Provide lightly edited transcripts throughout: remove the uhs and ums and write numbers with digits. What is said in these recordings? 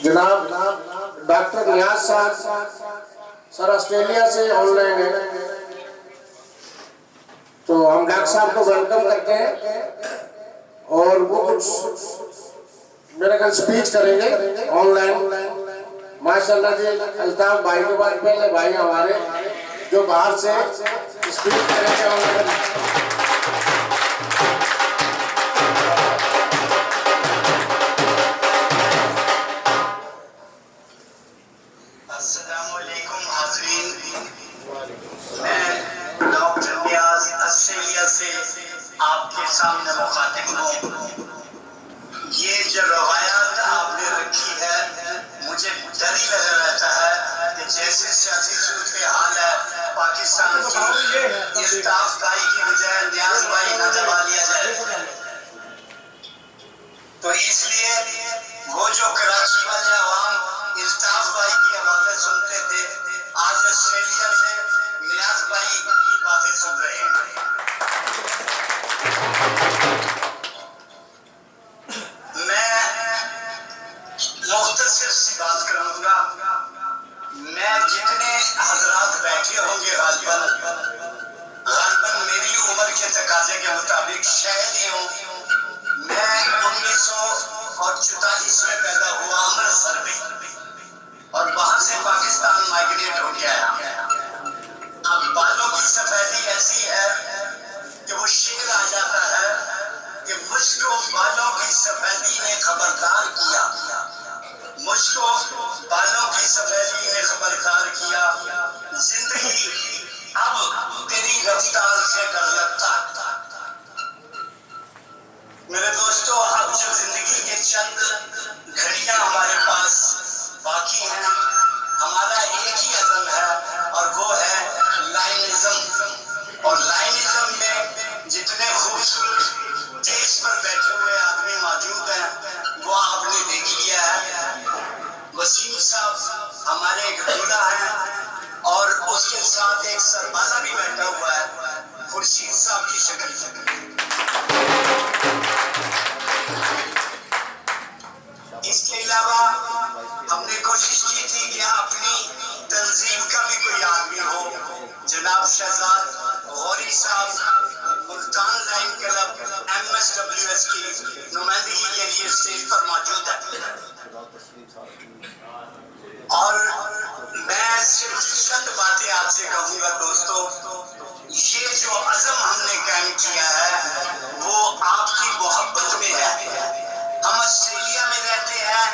جناب ڈاکٹر نیاز صاحب سر آسٹریلیا سے آن لائن ہے، تو ہم ڈاکٹر صاحب کو ویلکم کرتے ہیں اور وہ کچھ میرے خیال سپیچ کریں گے آن لائن۔ ماشاءاللہ جی، الطاف بھائی کے بعد پہلے بھائی ہمارے جو باہر سے سپیچ کریں گے آن لائن۔ السلام علیکم حاضرین، میں ڈاکٹر نیاز آسٹریلیا سے آپ کے سامنے مخاطب ہوں۔ یہ جو روایات آپ نے رکھی ہے، مجھے ڈر ہی لگ رہتا ہے کہ جیسے سیاسی صورتحال ہے پاکستان کی، الطاف بھائی کی بجائے نیاز بھائی نہ دبا لیا جائے۔ تو اس لیے وہ جو کراچی والے عوام الطاف بھائی کی آوازیں سنتے تھے، آج آسٹریلیا سے نیاز بھائی کی باتیں سن رہے ہیں۔ میں مختصر سی بات کروں گا۔ میں جتنے حضرات بیٹھے ہوں گے غالباً میری عمر کے تقاضے کے مطابق شاید ہی ہوں۔ میں 1944 میں پیدا ہوا امرتسر میں، اور وہاں سے پاکستان مائگریٹ ہو کے آیا۔ اب بالوں کی سفیدی ایسی ہے کہ وہ شعر آ جاتا ہے کہ مجھ کو بالوں کی سفیدی نے خبردار کیا، مجھ کو بالوں کی سفیدی نے خبردار کیا، زندگی اب تیری رفتار سے ڈر لگتا۔ میرے دوستو، اب جو زندگی کے چند گھڑیاں ہمارے پاس باقی ہیں، ہمارا ایک ہی عزم ہے اور وہ ہے لائنزم۔ اور لائنزم میں جتنے خوبصورت اسٹیج پر بیٹھے ہوئے آدمی موجود ہیں وہ آپ نے دیکھ لیا ہے۔ وسیم صاحب ہمارے ایک بوڑھا ہیں اور اس کے ساتھ ایک سربازہ بھی بیٹھا ہوا ہے خورشید صاحب کی شکل۔ اس کے علاوہ ہم نے کوشش کی تھی کہ اپنی تنظیم کا بھی کوئی آدمی ہو۔ جناب شہزاد غوری صاحب ملتان لائن کلب MSWS کی نمائندگی کے لیے اسٹیج پر موجود ہے، اور میں صرف چند باتیں آپ سے کہوں گا دوستو۔ یہ جو عزم ہم نے قائم کیا ہے وہ آپ کی محبت میں ہے۔ ہم آسٹریلیا میں رہتے ہیں،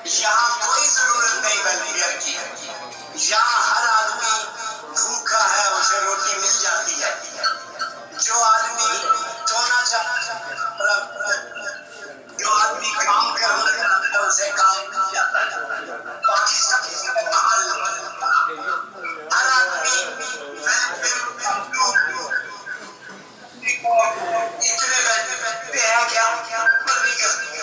یہاں کوئی ضرورت نہیں ویلفیئر کی، یہاں ہر آدمی بھوکا ہے اسے روٹی مل جاتی ہے، جو آدمی سونا چاہتا ہے، جو آدمی کام کرنا چاہتا ہے اسے کام مل جاتا ہے۔ پاکستان میں محل ہر آدمی اتنے بیٹھتے ہیں کہ ہم اوپر نہیں کر سکتے۔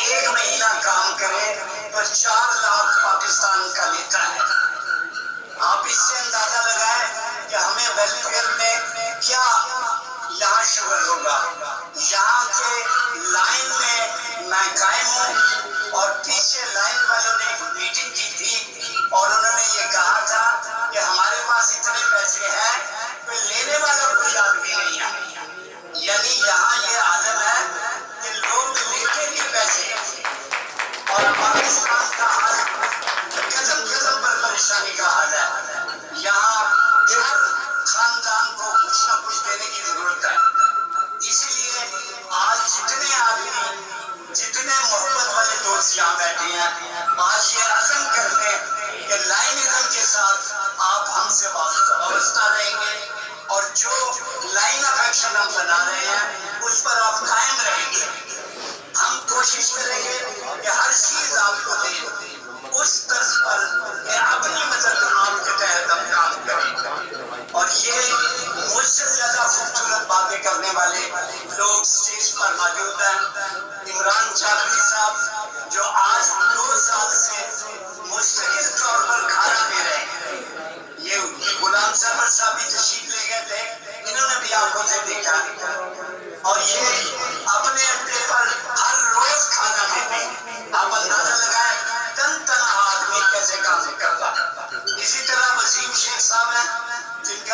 ایک مہینہ کام کرے تو 4 لاکھ پاکستان کا لیتا ہے۔ آپ اس سے اندازہ لگائیں کہ ہمیں ویلفیئر میں کیا یہاں شغل ہوگا۔ یہاں کے لائن میں میں قائم ہوں، اور پیچھے لائن والوں نے ایک میٹنگ کی تھی اور انہوں نے یہ کہا تھا کہ ہمارے پاس اتنے پیسے ہیں کہ لینے والا کوئی آدمی نہیں ہے۔ یعنی یہاں یہ عالم ہے کہ لوگ لیتے بھی پیسے، اور پاکستان کا حال قدم قدم پر پریشانی کا حال ہے۔ یہاں ہر خاندان کو کچھ نہ کچھ دینے کی ضرورت ہے۔ اسی لیے آج جتنے آدمی، جتنے محبت والے دوست یہاں بیٹھے ہیں، آج یہ عزم کر لیں کہ لائنزم کے ساتھ آپ ہم سے وابستہ رہیں گے، اور جو لائن آف ایکشن ہم بنا رہے ہیں اس پر آپ قائم رہیں گے۔ ہم کوشش کریں گے کہ ہر چیز آپ کو دیں اس طرز پر کہ اپنی مدد آپ کے تحت ہم کام کریں۔ اور یہ مجھ سے زیادہ خوبصورت باتیں کرنے والے لوگ اسٹیج پر موجود ہیں۔ عمران چادری صاحب جو آج 2 سال سے مستقل طور پر کھانا دے رہے ہیں، یہ غلام سرور صاحب بھی تشریف لے گئے تھے، انہوں نے بھی آنکھوں سے دیکھا، اور یہ اپنے اڈے پر ہر روز کھانا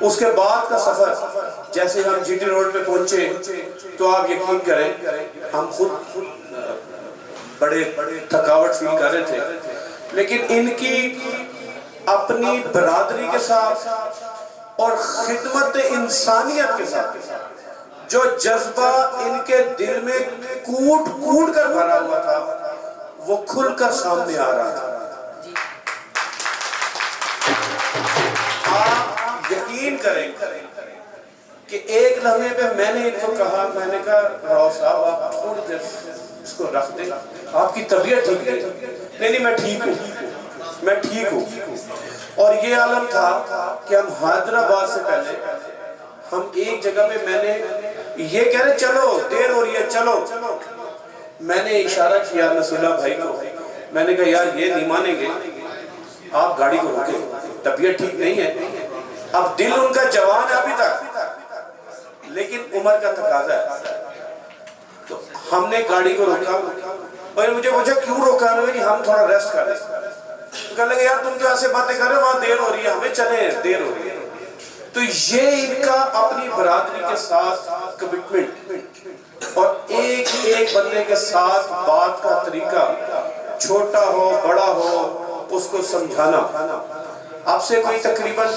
اس کے بعد کا سفر جیسے ہم جی ٹی روڈ پہ پہنچے تو آپ یقین کریں ہم خود بڑے تھکاوٹ فیل کر رہے تھے، لیکن ان کی اپنی برادری کے ساتھ اور خدمت انسانیت کے ساتھ جو جذبہ ان کے دل میں کوٹ کوٹ کر بھرا ہوا تھا وہ کھل کر سامنے آ رہا تھا۔ آپ یقین کریں کہ ایک لمحے پہ میں نے ان کو کہا، میں نے کہا راؤ صاحب آپ تھوڑی دیر اس کو رکھ دیں، آپ کی طبیعت ٹھیک ہے؟ نہیں میں ٹھیک ہوں۔ اور یہ عالم تھا کہ ہم حیدرآباد سے پہلے ہم ایک جگہ پہ میں نے یہ کہہ رہے چلو دیر ہو رہی ہے چلو، میں نے اشارہ کیا نصر اللہ بھائی کو، میں نے کہا یار یہ نہیں مانیں گے، آپ گاڑی کو روکیں، طبیعت ٹھیک نہیں ہے۔ اب دل ان کا جوان ہے ابھی تک، لیکن عمر کا تقاضا ہے، تو ہم نے گاڑی کو روکا اور مجھے پوچھا کیوں روکا؟ کہ ہم تھوڑا ریسٹ کر رہے ہیں۔ تو کہنے لگے یار تم جو ایسے باتیں کر رہے ہو وہاں دیر ہو رہی ہے، ہمیں چلیں دیر ہو رہی ہے۔ تو یہ ان کا اپنی برادری کے ساتھ کمٹمنٹ اور ایک ایک بندے کے ساتھ بات کا طریقہ، چھوٹا ہو بڑا ہو اس کو سمجھانا۔ اب سے کوئی تقریباً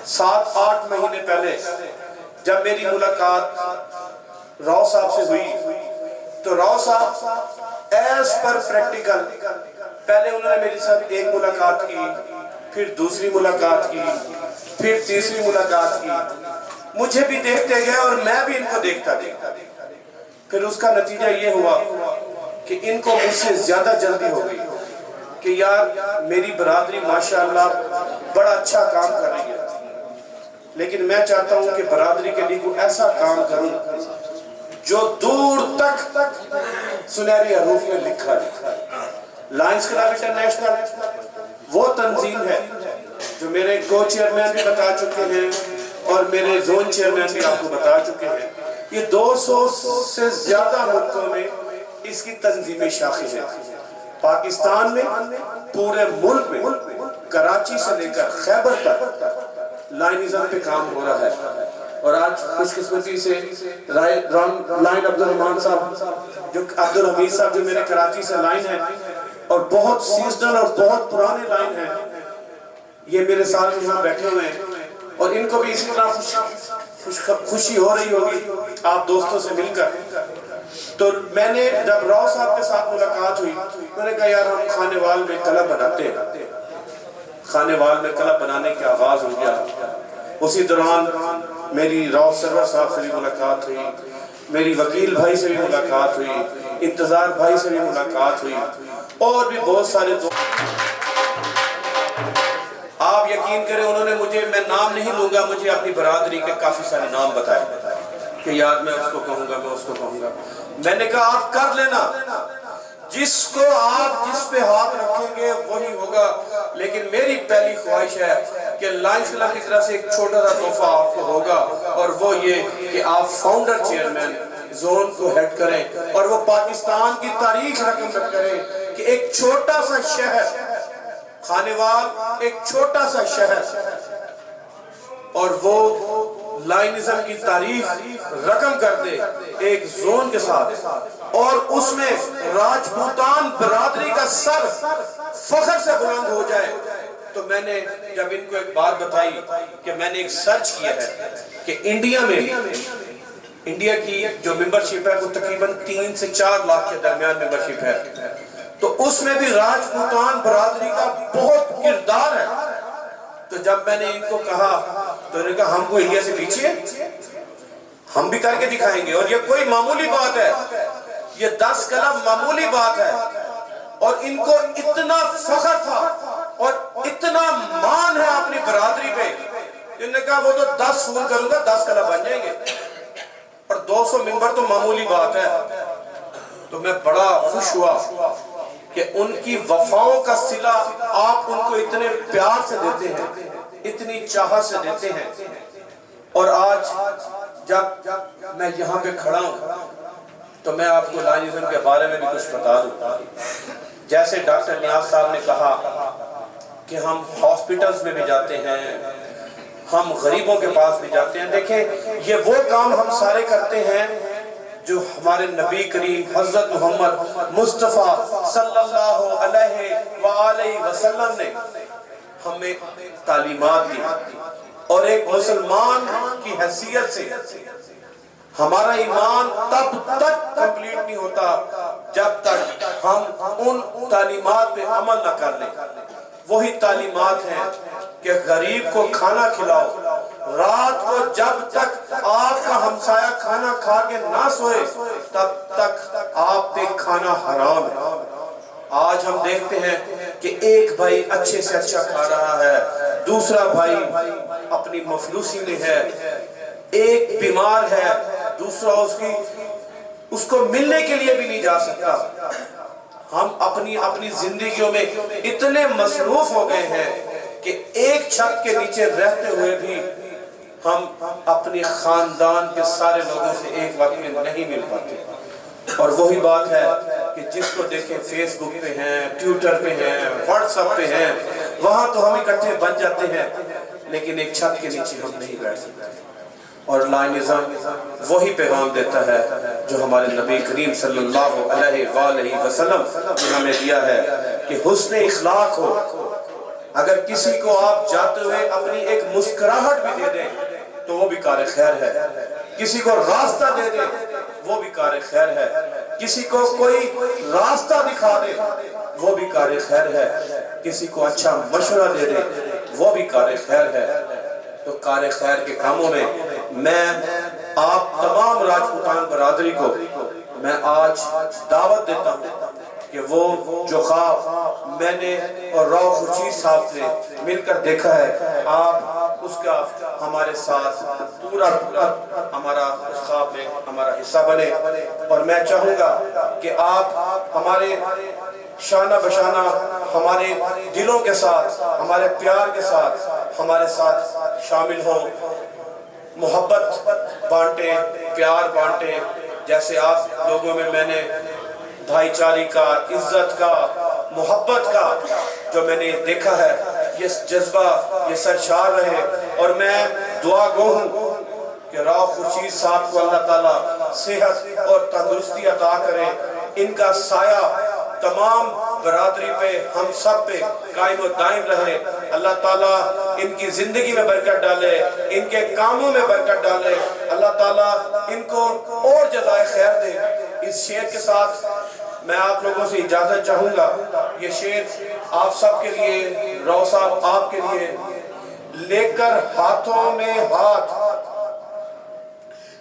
7-8 مہینے پہلے جب میری ملاقات راؤ صاحب سے ہوئی تو راؤ صاحب ایز پر پریکٹیکل پہلے انہوں نے میری ساتھ ایک ملاقات کی، پھر دوسری ملاقات کی، پھر تیسری ملاقات کی، مجھے بھی دیکھتے گئے اور میں بھی ان کو دیکھتا گیا۔ پھر اس کا نتیجہ یہ ہوا کہ ان کو مجھ سے زیادہ جلدی ہو گئی کہ یار میری برادری ماشاءاللہ بڑا اچھا کام کر رہی ہے، لیکن میں چاہتا ہوں کہ برادری کے لیے کوئی ایسا کام کروں جو دور تک سنہری حروف میں لکھا ہے۔ لائنز کلب انٹرنیشنل وہ تنظیم ہے جو میرے کو چیئرمین بھی بتا چکے ہیں اور میرے زون چیئرمین بھی آپ کو بتا چکے ہیں، یہ 200 سے زیادہ ملکوں میں اس کی تنظیمی شاخیں ہیں۔ پاکستان میں پورے ملک میں کراچی سے لے کر خیبر تک لائنزم پہ کام ہو رہا ہے۔ اور آج خوش قسمتی سے لائن عبدالرحمن صاحب جو عبدالحمید صاحب جو میرے کراچی سے لائن ہے اور بہت سیزنل اور بہت پرانے لائن ہیں، یہ میرے ساتھ یہاں بیٹھے ہوئے ہیں اور ان کو بھی اسی طرح خوشی ہو رہی ہوگی آپ دوستوں سے مل کر۔ تو میں نے جب راؤ صاحب کے ساتھ ملاقات ہوئی میں نے کہا یار ہم خانے وال میں کلب بناتے ہیں۔ خانے وال میں کلب بنانے کی آغاز ہو گیا۔ اسی دوران میری راؤ سرور صاحب سے بھی ملاقات ہوئی، میری وکیل بھائی سے بھی ملاقات ہوئی، انتظار بھائی سے بھی ملاقات ہوئی اور بھی بہت سارے آپ یقین کریں انہوں نے مجھے، میں نام نہیں لوں گا، مجھے اپنی برادری کے کافی سارے نام بتائے کہ یار میں اس کو کہوں گا میں اس کو کہوں گا۔ میں نے کہا آپ کر لینا، جس کو آپ جس پہ ہاتھ رکھیں گے وہی ہوگا، لیکن میری پہلی خواہش ہے کہ لائنز کلب کی طرح سے ایک چھوٹا سا تحفہ آپ کو ہوگا اور وہ یہ کہ آپ فاؤنڈر چیئرمین زون کو ہیڈ کریں اور وہ پاکستان کی تاریخ رقم کریں کہ ایک چھوٹا سا شہر خانیوال، ایک چھوٹا سا شہر اور وہ لائنزم کی تاریخ رقم کر دے ایک زون کے ساتھ اور اس میں راجپوتان برادری کا سر فخر سے بلند ہو جائے۔ تو میں نے جب ان کو ایک بات بتائی کہ میں نے ایک سرچ کیا ہے کہ انڈیا میں انڈیا کی جو ممبرشپ ہے وہ تقریباً 3 سے 4 لاکھ کے درمیان ممبرشپ ہے، تو اس میں بھی راجپوتان برادری کا بہت کردار ہے۔ تو جب میں نے ان کو کہا تو انہوں نے کہا ہم کو انڈیا سے پیچھے، ہم بھی کر کے دکھائیں گے، اور یہ کوئی معمولی بات ہے، یہ 10 کلب معمولی بات ہے، اور ان کو اتنا فخر تھا اور اتنا مان ہے اپنی برادری پہ، انہوں نے کہا وہ تو 10 فون کروں گا 10 کلب بن جائیں گے، اور 200 ممبر تو معمولی بات ہے۔ تو میں بڑا خوش ہوا کہ ان کی وفاؤں کا صلہ آپ ان کو اتنے پیار سے دیتے ہیں، اتنی چاہت سے دیتے ہیں، اور آج جب میں یہاں پہ کھڑا ہوں تو میں آپ کو لائنزم کے بارے میں بھی کچھ بتا دوں۔ جیسے ڈاکٹر نیاز صاحب نے کہا کہ ہم ہاسپٹلز میں بھی جاتے ہیں، ہم غریبوں کے پاس بھی جاتے ہیں. دیکھیں یہ وہ کام ہم سارے کرتے ہیں جو ہمارے نبی کریم حضرت محمد مصطفیٰ صلی اللہ علیہ وآلہ وسلم نے ہمیں تعلیمات دی. اور ایک مسلمان کی حیثیت سے ہمارا ایمان تب تک کمپلیٹ نہیں ہوتا جب تک ہم ان تعلیمات پہ عمل نہ کر لیں. وہی تعلیمات ہیں کہ غریب کو کھانا کھلاؤ. رات کو جب تک آپ کا ہمسایہ کھانا کھا کے نہ سوئے تب تک آپ پہ کھانا حرام ہے. آج ہم دیکھتے ہیں کہ ایک بھائی اچھے سے اچھا کھا رہا ہے, دوسرا بھائی اپنی مفلوسی میں ہے, ایک بیمار ہے, دوسرا اس کو ملنے کے لیے بھی نہیں جا سکتا. ہم اپنی زندگیوں میں اتنے مصروف ہو گئے ہیں کہ ایک چھت کے نیچے رہتے ہوئے بھی ہم اپنی خاندان کے سارے لوگوں سے ایک وقت میں نہیں مل پاتے. اور وہی بات ہے کہ جس کو دیکھیں فیس بک پہ ہیں, ٹویٹر پہ ہیں, واٹس ایپ پہ ہیں, وہاں تو ہم اکٹھے بن جاتے ہیں لیکن ایک چھت کے نیچے ہم نہیں بیٹھ سکتے. اور لائنزم وہی پیغام دیتا ہے جو ہمارے نبی کریم صلی اللہ علیہ وآلہ وسلم نے ہمیں دیا ہے کہ حسن اخلاق ہو. اگر کسی کو آپ جاتے ہوئے اپنی ایک مسکراہٹ بھی دے دیں تو وہ بھی کار خیر ہے. کسی کو راستہ دے دیں وہ بھی کار خیر ہے. کسی کو کوئی راستہ دکھا دے وہ بھی کار خیر ہے. کسی کو اچھا مشورہ دے دے وہ بھی کار خیر ہے. تو کار خیر کے کاموں میں آپ تمام راجپوتان برادری کو میں آج دعوت دیتا ہوں کہ وہ جو خواب میں نے اور راؤ خورشید صاحب نے مل کر دیکھا ہے, آپ اس کا ہمارے ساتھ پورا ہمارا اس خواب میں ہمارا حصہ بنے. اور میں چاہوں گا کہ آپ ہمارے شانہ بشانہ ہمارے دلوں کے ساتھ, ہمارے پیار کے ساتھ ہمارے ساتھ شامل ہوں, محبت بانٹیں, پیار بانٹیں. جیسے آپ لوگوں میں نے بھائی چارے کا, عزت کا, محبت کا جو میں نے دیکھا ہے, یہ جذبہ یہ سرشار رہے. اور میں دعا گو ہوں کہ راؤ خورشید صاحب کو اللہ تعالیٰ صحت اور تندرستی عطا کرے. ان کا سایہ تمام برادری پہ, ہم سب پہ قائم و دائم رہے. اللہ تعالیٰ ان کی زندگی میں برکت ڈالے, ان کے کاموں میں برکت ڈالے. اللہ تعالیٰ ان کو اور جزائے خیر دے. اس شعر کے ساتھ میں آپ لوگوں سے اجازت چاہوں گا. یہ شعر آپ سب کے لیے, راؤ صاحب آپ کے لیے. لے کر ہاتھوں میں ہاتھ,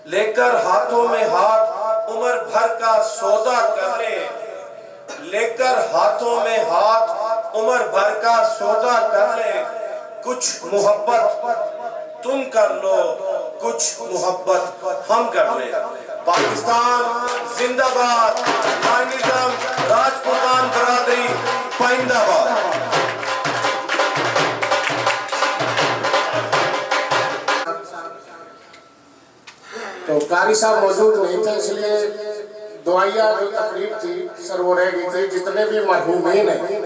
لے کر ہاتھوں میں ہاتھ عمر بھر کا سودا کر لے. لے کر ہاتھوں میں ہاتھ عمر بھر کا سودا کر لے. کچھ محبت تم کر لو, کچھ محبت ہم کر لیں. پاکستان زندہ باد, لائنزم راجپوتان برادری پائندہ باد. تو قاری صاحب موجود نہیں تھے, اس لیے دعائیہ جو تقریب تھی سر وہ رہ گئی تھی. جتنے بھی مرحومین ہیں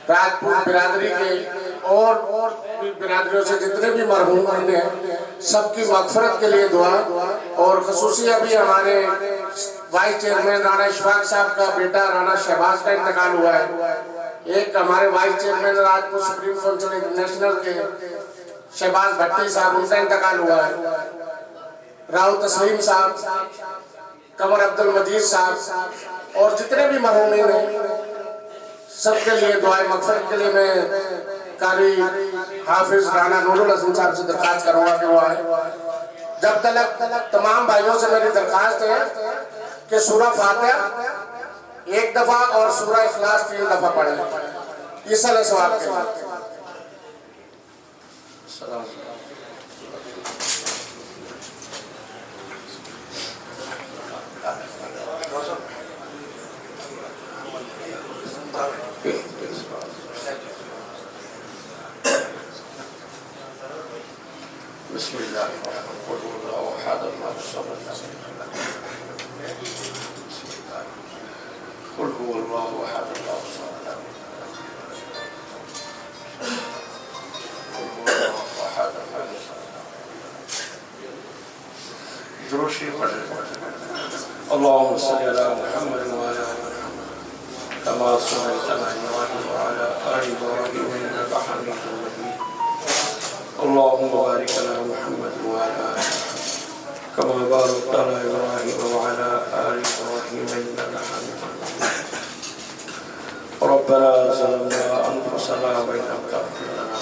راجپوت برادری کے اور برادریوں سے جتنے بھی مرحومین ہیں, سب کی مغفرت کے لیے دعا. اور خصوصی ابھی ہمارے وائس چیئرمین رانا اشفاق صاحب کا بیٹا رانا شہباز کا انتقال ہوا ہے. ایک ہمارے vice chairman Rajput supreme council international کے شہباز بھٹی صاحب, ان کا انتقال ہوا ہے. راؤ تسلیم صاحب, قمر عبد المجید صاحب اور جتنے بھی مرحومین ہیں سب کے لیے دعائیں مغفرت کے لیے میں قاری حافظ رانا نور الحسن صاحب سے درخواست کروں گا کہ وہ آئے. جب تک تمام بھائیوں سے میری درخواست ہے کہ سورہ فاتحہ ایک دفعہ اور سورہ اخلاص 3 دفعہ پڑھ لیں. یہ صلی ثواب کے لیے. بسم اللہ قل اللہ احد اللہ الصمد قل هو اللہ احد اللہ الصمد قل هو اللہ احد تشریف پڑھیں. اللهم صل على محمد وعلى آل محمد كما صليت على إبراهيم وعلى آل إبراهيم إنك حميد مجيد. اللهم بارك على محمد وعلى آل محمد كما باركت على إبراهيم وعلى آل إبراهيم إنك حميد مجيد. ربنا ظلمنا أنفسنا وإن لم تغفر لنا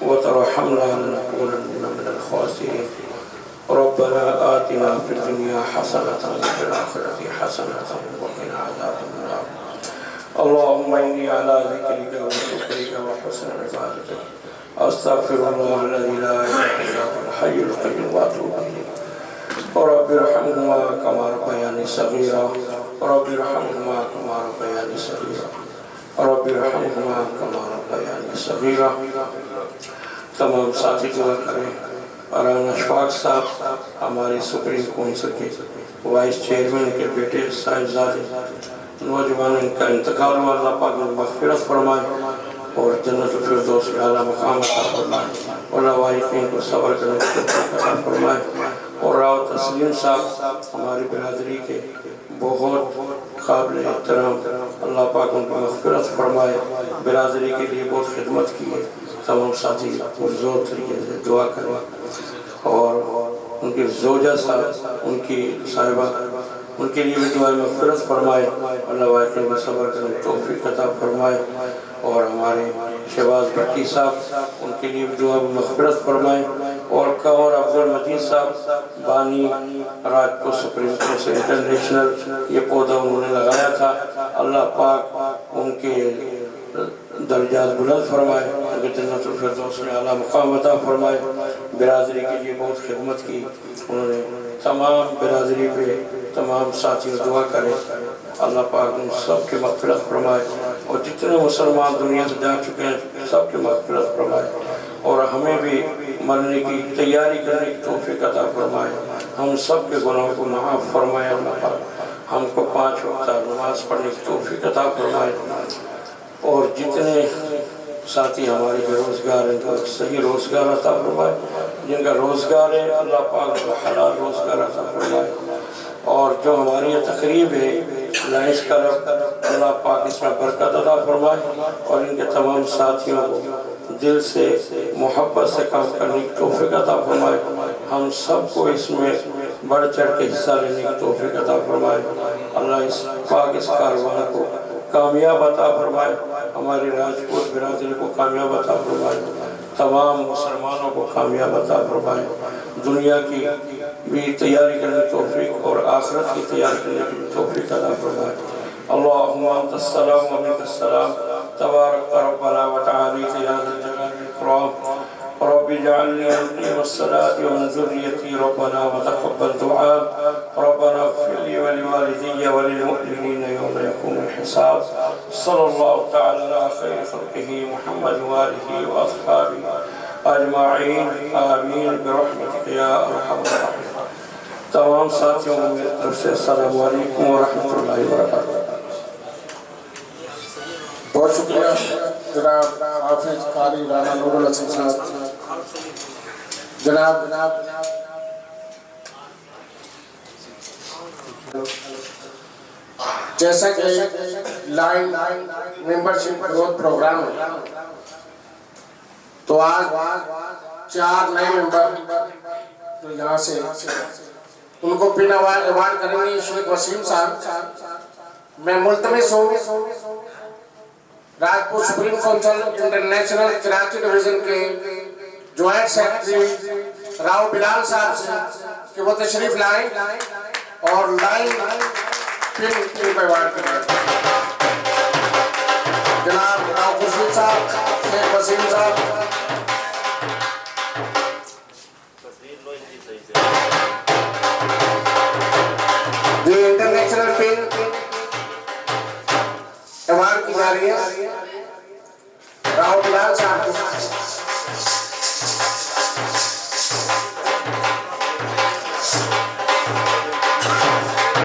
وترحمنا لنكونن من الخاسرين. ربنا آتنا في الدنيا حسنة وفي الآخرة حسنة وقنا عذاب النار. اللهم إني على ذكرك وشكرك وحسن عبادتك أستغفر الله الذي لا إله إلا هو الحي القيوم وأتوب إليه. رب ارحمهما كما ربياني صغيرا. رب ارحمهما كما ربياني صغيرا. رب ارحمهما كما ربياني صغيرا. تمام ساتھی دعا کریں. رانا اشفاق صاحب ہمارے سپریم کونسل کے وائس چیئرمین کے بیٹے صاحبزادے نوجوان ان کا انتقال ہوا. اللہ پاک نے مغفرت فرمائے اور جنت الفردوس میں اعلیٰ مقام عطا فرمائے اور لوارثین کو صبر کرنے کی توفیق عطا فرمائے. اور راؤ تسلیم صاحب ہماری برادری کے بہت قابل احترام. اللہ پاک ان کو مغفرت فرمائے. برادری کے لیے بہت خدمت کی ہے. تمام ساتھی پرزور طریقے سے دعا کریں. اور ان کے زوجہ صاحب ان کی صاحبہ ان کے لیے بھی دعا مغفرت فرمائے. اللہ واقعی کو صبر کرنے توفیق عطا فرمائے. اور ہمارے شہباز بھٹی صاحب ان کے لیے بھی دعا مغفرت فرمائے. اور قمر عبدالمجید صاحب بانی راجپور سپریم کورٹ انٹرنیشنل یہ پودا انہوں نے لگایا تھا. اللہ پاک ان کے درجات بلند فرمائے. جنت الفردوس میں اعلیٰ مقام عطا فرمائے. برادری کے لیے بہت خدمت کی انہوں نے. تمام برادری پہ تمام ساتھیوں دعا کریں. اللہ پاک ان سب کے مغفرت فرمائے. اور جتنے مسلمان دنیا سے جا چکے ہیں سب کے مغفرت فرمائے. اور ہمیں بھی مرنے کی تیاری کرنے کی توفیق عطا فرمائے. ہم سب کے گناہوں کو معاف فرمائے. اللہ پاک ہم کو 5 وقت نماز پڑھنے کی توفیق عطا فرمائے. اور جتنے ساتھی ہمارے بے روزگار ہیں تو صحیح روزگار عطا فرمائے. جن کا روزگار ہے اللہ پاک کو حلال روزگار عطا فرمائے. اور جو ہماری یہ تقریب ہے لائنس کلب اللہ پاک اس میں برکت عطا فرمائے. اور ان کے تمام ساتھیوں کو دل سے محبت سے کام کرنے کی توفیق عطا فرمائے. ہم سب کو اس میں بڑھ چڑھ کے حصہ لینے کی توفیق عطا فرمائے. اللہ اس پاک اس کاروان کو کامیاب عطا فرمائے. ہماری راجپوت برادری کو کامیاب عطا فرمائے. تمام مسلمانوں کو کامیاب عطا فرمائے. دنیا کی بھی تیاری کرنے کی توفیق اور آخرت کی تیاری کرنے کی توفیق عطا فرمائے. اللہم انت السلام و منک السلام تبارک ربنا و تعالیت یا ذا الجلال والاکرام. رب اجعلنی مقیم الصلاة ومن ذریتی ربنا وتقبل دعاء. ربنا اغفر لي ولوالدي وللمؤمنين يوم يقوم الحساب. صلی اللہ تعالی علی خیر خلقہ محمد وآلہ واصحابہ اجمعین آمین برحمتک یا ارحم الراحمین. تمام ساتھیوں کو میری طرف سے السلام علیکم ورحمۃ اللہ وبرکاتہ. بہت شکریہ جناب حافظ قاری رانا نور الحسن صاحب. جناب جیسا کہ لائن ممبرشپ گروتھ پروگرام ہے تو آج 4 نئے ممبر تو یہاں سے ان کو پن ایوارڈ کریں گے شیخ وسیم صاحب. میں ملتمس ہوں Rajpur supreme council international Karachi division کے جوائنٹ سیکرٹری راؤ بلال صاحب سے کہ وہ تشریف لائیں اور لائن پن کو ایوارڈ کریں. جناب راؤ خورشید صاحب شیخ وسیم صاحب. دی انٹرنیشنل پن ایوارڈ کی جا رہی ہے راؤ بلال صاحب.